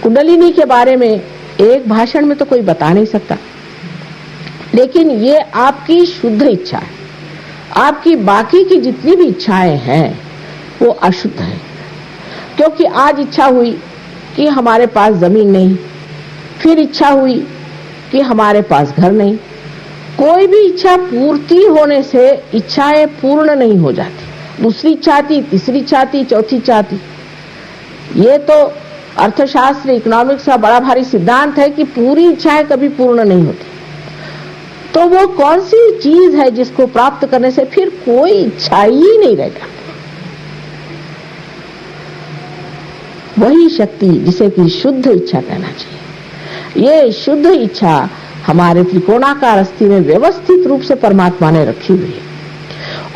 कुंडलिनी के बारे में एक भाषण में तो कोई बता नहीं सकता, लेकिन ये आपकी शुद्ध इच्छा है। आपकी बाकी की जितनी भी इच्छाएं हैं वो अशुद्ध है, क्योंकि आज इच्छा हुई कि हमारे पास जमीन नहीं, फिर इच्छा हुई कि हमारे पास घर नहीं। कोई भी इच्छा पूर्ति होने से इच्छाएं पूर्ण नहीं हो जाती। दूसरी इच्छा आती, तीसरी इच्छा आती, चौथी इच्छा आती। ये तो अर्थशास्त्र, इकोनॉमिक्स का बड़ा भारी सिद्धांत है कि पूरी इच्छाएं कभी पूर्ण नहीं होती। तो वो कौन सी चीज है जिसको प्राप्त करने से फिर कोई इच्छा ही नहीं रह जाती? वही शक्ति जिसे कि शुद्ध इच्छा कहना चाहिए। ये शुद्ध इच्छा हमारे त्रिकोणाकार अस्थि में व्यवस्थित रूप से परमात्मा ने रखी हुई है।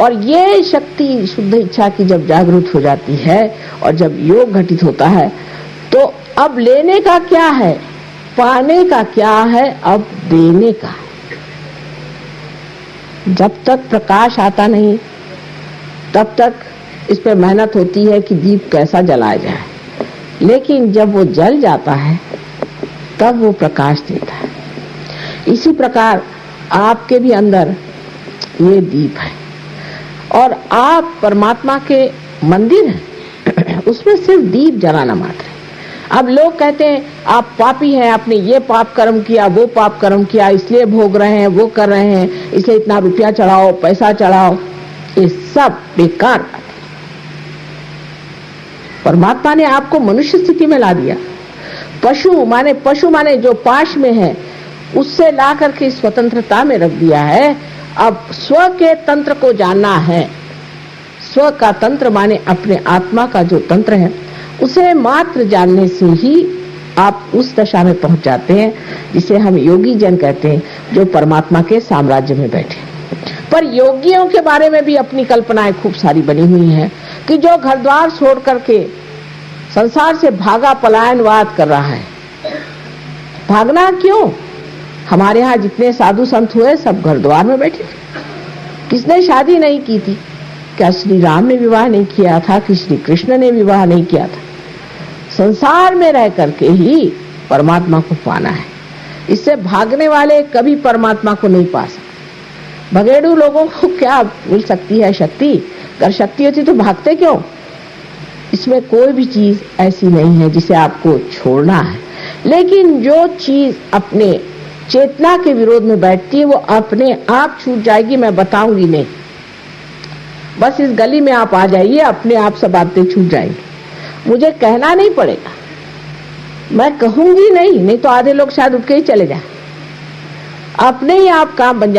और ये शक्ति शुद्ध इच्छा की जब जागृत हो जाती है और जब योग घटित होता है, तो अब लेने का क्या है, पाने का क्या है, अब देने का है। जब तक प्रकाश आता नहीं तब तक इस पे मेहनत होती है कि दीप कैसा जलाया जाए, लेकिन जब वो जल जाता है तब वो प्रकाश देता है। इसी प्रकार आपके भी अंदर ये दीप है और आप परमात्मा के मंदिर हैं, उसमें सिर्फ दीप जलाना मात्र है। अब लोग कहते हैं आप पापी हैं, आपने ये पाप कर्म किया, वो पाप कर्म किया, इसलिए भोग रहे हैं, वो कर रहे हैं, इसलिए इतना रुपया चढ़ाओ, पैसा चढ़ाओ। ये सब बेकार बात है। परमात्मा ने आपको मनुष्य स्थिति में ला दिया। पशु माने जो पाश में है उससे ला करके स्वतंत्रता में रख दिया है। अब स्व के तंत्र को जानना है। स्व का तंत्र माने अपने आत्मा का जो तंत्र है, उसे मात्र जानने से ही आप उस दशा में पहुंच जाते हैं जिसे हम योगी जन कहते हैं, जो परमात्मा के साम्राज्य में बैठे। पर योगियों के बारे में भी अपनी कल्पनाएं खूब सारी बनी हुई हैं कि जो घर द्वार छोड़ करके संसार से भागा पलायनवाद कर रहा है। भागना क्यों? हमारे यहाँ जितने साधु संत हुए सब घर द्वार में बैठे। किसने शादी नहीं की थी? क्या श्री राम ने विवाह नहीं किया था कि श्री कृष्ण ने विवाह नहीं किया था? संसार में रह करके ही परमात्मा को पाना है। इससे भागने वाले कभी परमात्मा को नहीं पा सकते। भगेड़ू लोगों को क्या मिल सकती है शक्ति? अगर शक्ति होती तो भागते क्यों? इसमें कोई भी चीज ऐसी नहीं है जिसे आपको छोड़ना है, लेकिन जो चीज अपने चेतना के विरोध में बैठती है वो अपने आप छूट जाएगी। मैं बताऊंगी नहीं, बस इस गली में आप आ जाइए, अपने आप सब बातें छूट जाएंगी। मुझे कहना नहीं पड़ेगा, मैं कहूंगी नहीं तो आधे लोग शायद उठ के ही चले जाए। अपने ही आप काम बन जाए।